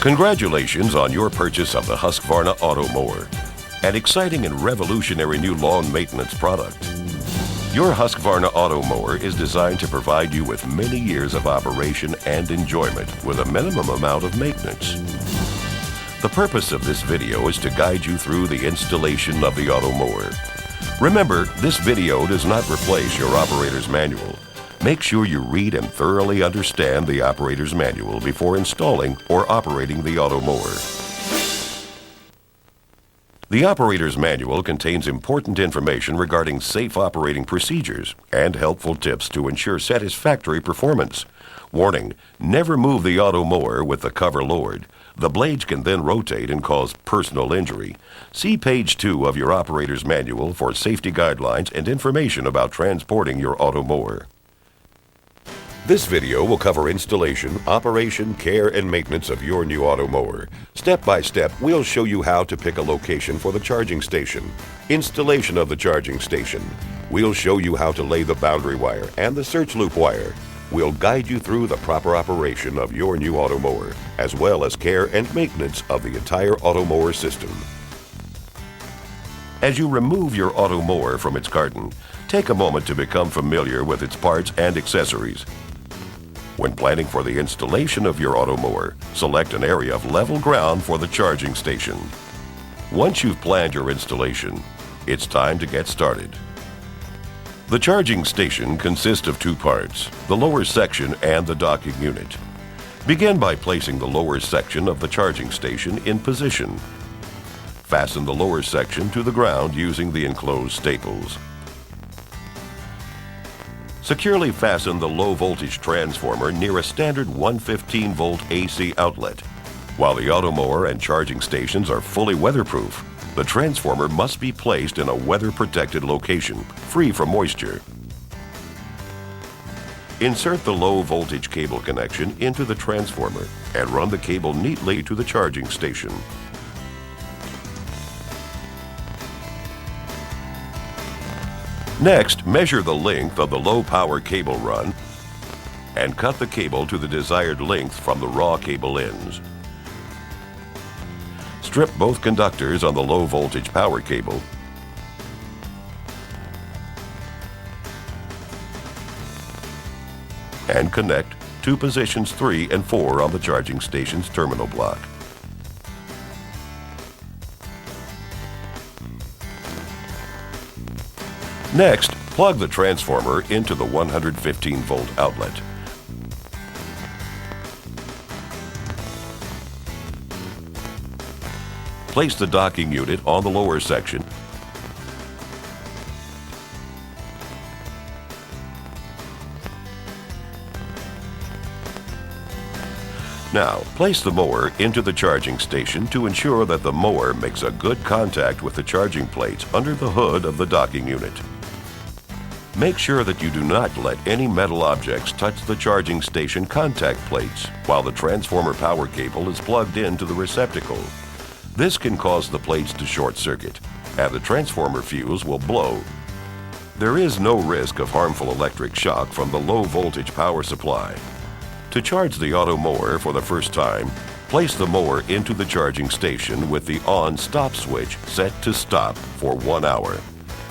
Congratulations on your purchase of the Husqvarna Auto Mower, an exciting and revolutionary new lawn maintenance product. Your Husqvarna Auto Mower is designed to provide you with many years of operation and enjoyment with a minimum amount of maintenance. The purpose of this video is to guide you through the installation of the Auto Mower. Remember, this video does not replace your operator's manual. Make sure you read and thoroughly understand the operator's manual before installing or operating the Auto Mower. The operator's manual contains important information regarding safe operating procedures and helpful tips to ensure satisfactory performance. Warning: never move the Auto Mower with the cover lowered. The blades can then rotate and cause personal injury. See page 2 of your operator's manual for safety guidelines and information about transporting your Auto Mower. This video will cover installation, operation, care, and maintenance of your new Auto Mower. Step by step, we'll show you how to pick a location for the charging station, installation of the charging station. We'll show you how to lay the boundary wire and the search loop wire. We'll guide you through the proper operation of your new Auto Mower, as well as care and maintenance of the entire Auto Mower system. As you remove your Auto Mower from its carton, take a moment to become familiar with its parts and accessories. When planning for the installation of your Auto Mower, select an area of level ground for the charging station. Once you've planned your installation, it's time to get started. The charging station consists of 2 parts, the lower section and the docking unit. Begin by placing the lower section of the charging station in position. Fasten the lower section to the ground using the enclosed staples. Securely fasten the low-voltage transformer near a standard 115-volt AC outlet. While the Auto Mower and charging stations are fully weatherproof, the transformer must be placed in a weather-protected location, free from moisture. Insert the low-voltage cable connection into the transformer and run the cable neatly to the charging station. Next, measure the length of the low-power cable run and cut the cable to the desired length from the raw cable ends. Strip both conductors on the low-voltage power cable and connect to positions 3 and 4 on the charging station's terminal block. Next, plug the transformer into the 115-volt outlet. Place the docking unit on the lower section. Now, place the mower into the charging station to ensure that the mower makes a good contact with the charging plates under the hood of the docking unit. Make sure that you do not let any metal objects touch the charging station contact plates while the transformer power cable is plugged into the receptacle. This can cause the plates to short circuit, and the transformer fuse will blow. There is no risk of harmful electric shock from the low-voltage power supply. To charge the Auto Mower for the first time, place the mower into the charging station with the on-stop switch set to stop for 1 hour.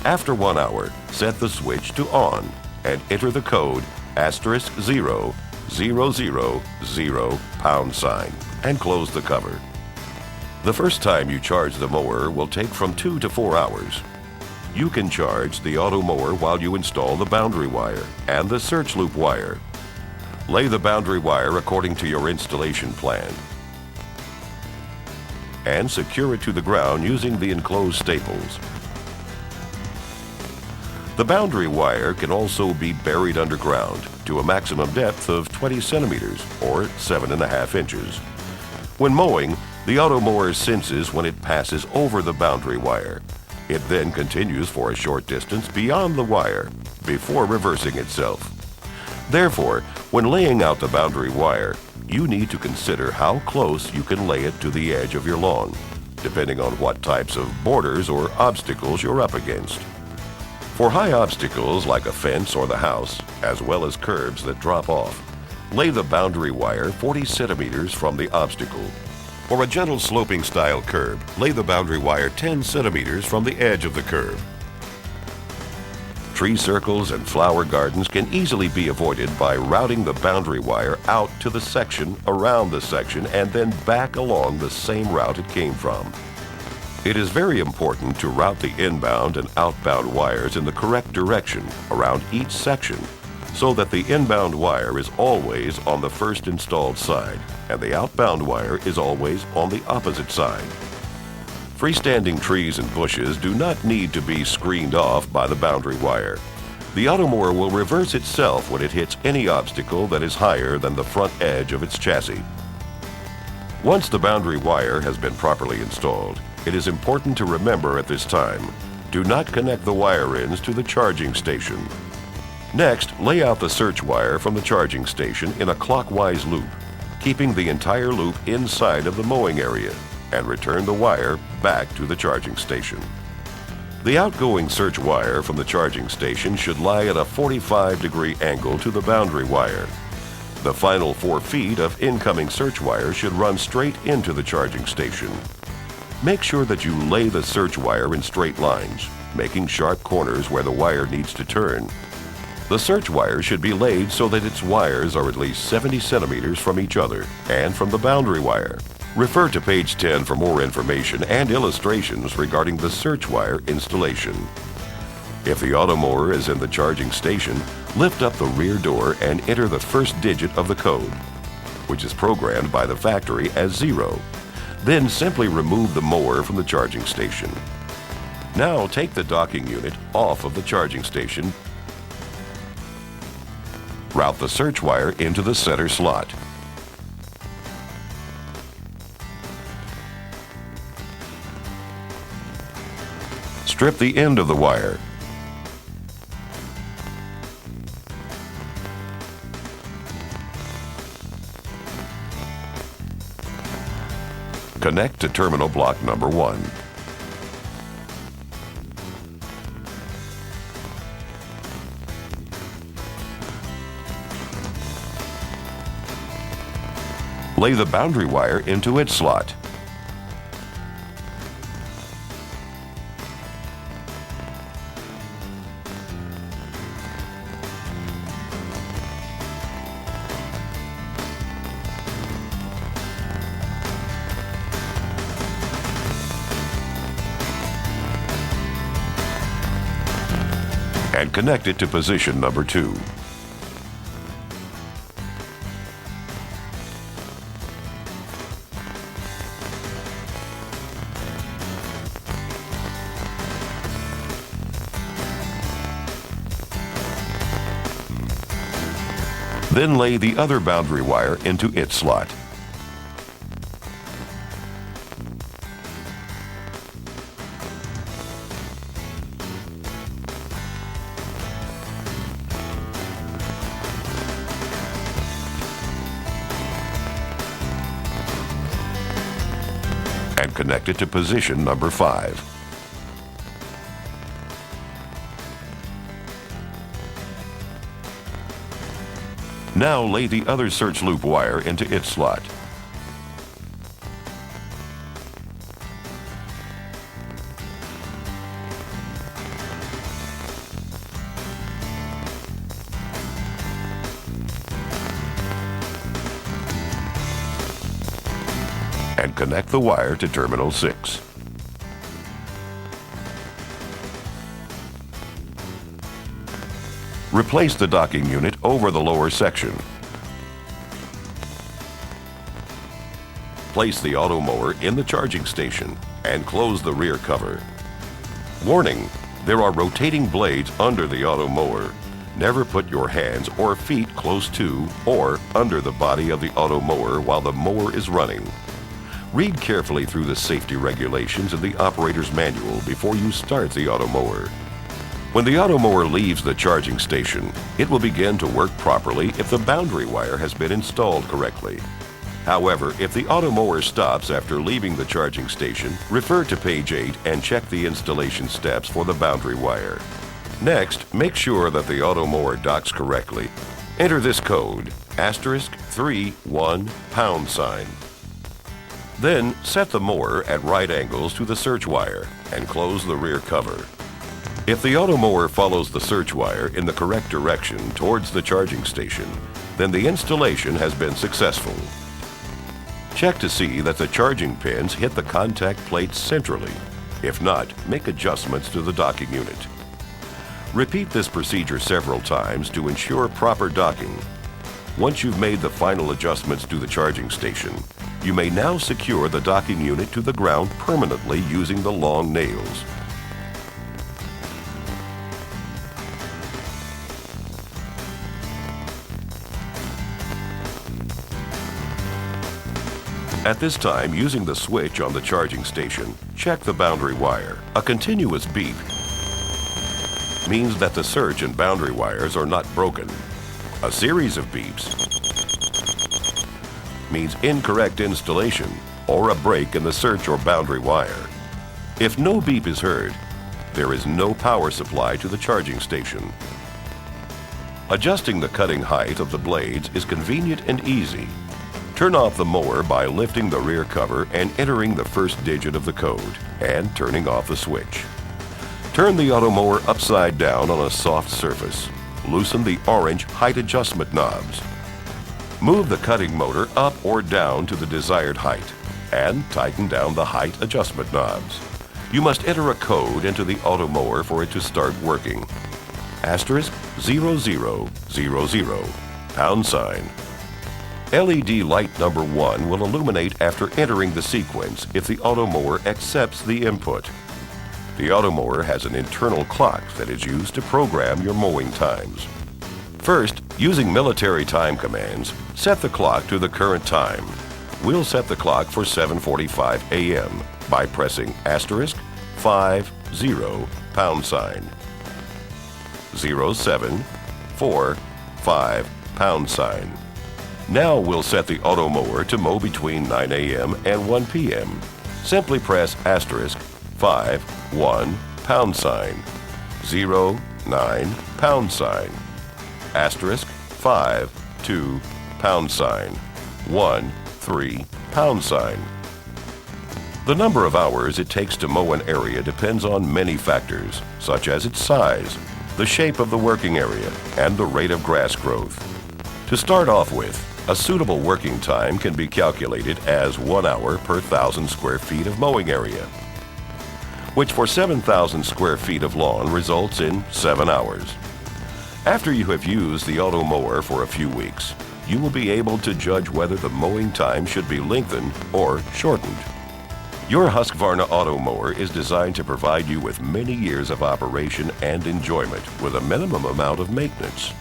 After 1 hour, set the switch to on and enter the code *00000# and close the cover. The first time you charge the mower will take from 2 to 4 hours. You can charge the Auto Mower while you install the boundary wire and the search loop wire. Lay the boundary wire according to your installation plan and secure it to the ground using the enclosed staples. The boundary wire can also be buried underground to a maximum depth of 20 centimeters or 7.5 inches. When mowing, the Auto Mower senses when it passes over the boundary wire. It then continues for a short distance beyond the wire before reversing itself. Therefore, when laying out the boundary wire, you need to consider how close you can lay it to the edge of your lawn, depending on what types of borders or obstacles you're up against. For high obstacles like a fence or the house, as well as curbs that drop off, lay the boundary wire 40 centimeters from the obstacle. For a gentle sloping style curb, lay the boundary wire 10 centimeters from the edge of the curb. Tree circles and flower gardens can easily be avoided by routing the boundary wire out to the section, around the section, and then back along the same route it came from. It is very important to route the inbound and outbound wires in the correct direction around each section so that the inbound wire is always on the first installed side and the outbound wire is always on the opposite side. Freestanding trees and bushes do not need to be screened off by the boundary wire. The automower will reverse itself when it hits any obstacle that is higher than the front edge of its chassis. Once the boundary wire has been properly installed, it is important to remember at this time, do not connect the wire ends to the charging station. Next, lay out the search wire from the charging station in a clockwise loop, keeping the entire loop inside of the mowing area, and return the wire back to the charging station. The outgoing search wire from the charging station should lie at a 45-degree angle to the boundary wire. The final 4 feet of incoming search wire should run straight into the charging station. Make sure that you lay the search wire in straight lines, making sharp corners where the wire needs to turn. The search wire should be laid so that its wires are at least 70 centimeters from each other and from the boundary wire. Refer to page 10 for more information and illustrations regarding the search wire installation. If the automower is in the charging station, lift up the rear door and enter the first digit of the code, which is programmed by the factory as 0. Then simply remove the mower from the charging station. Now take the docking unit off of the charging station. Route the search wire into the center slot. Strip the end of the wire. Connect to terminal block number 1. Lay the boundary wire into its slot. And connect it to position number 2. Then lay the other boundary wire into its slot. And connect it to position number 5. Now lay the other search loop wire into its slot. And connect the wire to terminal 6. Replace the docking unit over the lower section. Place the automower in the charging station and close the rear cover. Warning: there are rotating blades under the automower. Never put your hands or feet close to or under the body of the automower while the mower is running. Read carefully through the safety regulations in the operator's manual before you start the automower. When the automower leaves the charging station, it will begin to work properly if the boundary wire has been installed correctly. However, if the automower stops after leaving the charging station, refer to page 8 and check the installation steps for the boundary wire. Next, make sure that the automower docks correctly. Enter this code, *31#. Then set the mower at right angles to the search wire and close the rear cover. If the auto mower follows the search wire in the correct direction towards the charging station, then the installation has been successful. Check to see that the charging pins hit the contact plates centrally. If not, make adjustments to the docking unit. Repeat this procedure several times to ensure proper docking. Once you've made the final adjustments to the charging station, you may now secure the docking unit to the ground permanently using the long nails. At this time, using the switch on the charging station, check the boundary wire. A continuous beep means that the search and boundary wires are not broken. A series of beeps means incorrect installation or a break in the search or boundary wire. If no beep is heard, there is no power supply to the charging station. Adjusting the cutting height of the blades is convenient and easy. Turn off the mower by lifting the rear cover and entering the first digit of the code and turning off the switch. Turn the auto mower upside down on a soft surface. Loosen the orange height adjustment knobs. Move the cutting motor up or down to the desired height and tighten down the height adjustment knobs. You must enter a code into the auto mower for it to start working. *0000 #. LED light number 1 will illuminate after entering the sequence if the auto mower accepts the input. The auto mower has an internal clock that is used to program your mowing times. First, using military time commands, set the clock to the current time. We'll set the clock for 7:45 a.m. by pressing *50 #0745 #. Now we'll set the auto mower to mow between 9 a.m. and 1 p.m. Simply press *51 #09 *52 #13 #. The number of hours it takes to mow an area depends on many factors, such as its size, the shape of the working area, and the rate of grass growth. To start off with, a suitable working time can be calculated as 1 hour per 1,000 square feet of mowing area, which for 7,000 square feet of lawn results in 7 hours. After you have used the auto mower for a few weeks, you will be able to judge whether the mowing time should be lengthened or shortened. Your Husqvarna auto mower is designed to provide you with many years of operation and enjoyment with a minimum amount of maintenance.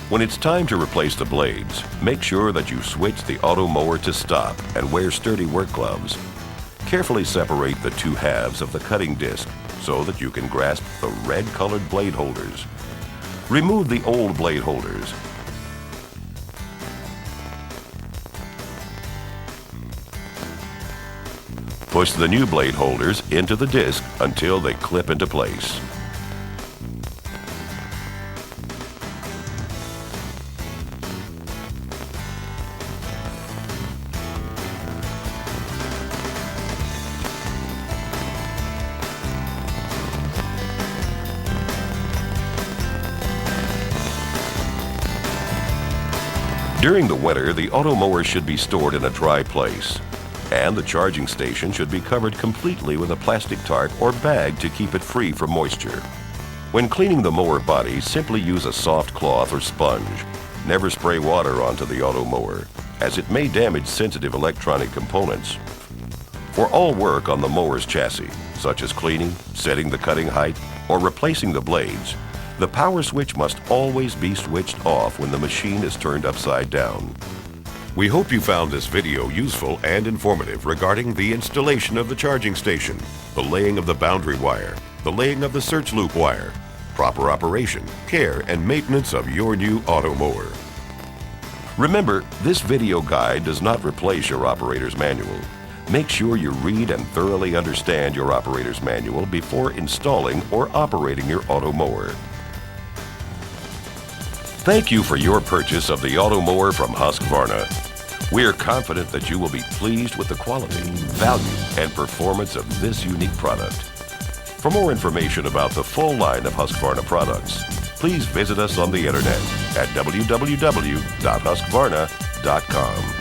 When it's time to replace the blades, make sure that you switch the auto mower to stop and wear sturdy work gloves. Carefully separate the two halves of the cutting disc so that you can grasp the red-colored blade holders. Remove the old blade holders. Push the new blade holders into the disc until they clip into place. During the winter, the auto mower should be stored in a dry place, and the charging station should be covered completely with a plastic tarp or bag to keep it free from moisture. When cleaning the mower body, simply use a soft cloth or sponge. Never spray water onto the auto mower, as it may damage sensitive electronic components. For all work on the mower's chassis, such as cleaning, setting the cutting height, or replacing the blades, the power switch must always be switched off when the machine is turned upside down. We hope you found this video useful and informative regarding the installation of the charging station, the laying of the boundary wire, the laying of the search loop wire, proper operation, care, and maintenance of your new auto mower. Remember, this video guide does not replace your operator's manual. Make sure you read and thoroughly understand your operator's manual before installing or operating your auto mower. Thank you for your purchase of the auto mower from Husqvarna. We are confident that you will be pleased with the quality, value, and performance of this unique product. For more information about the full line of Husqvarna products, please visit us on the internet at www.husqvarna.com.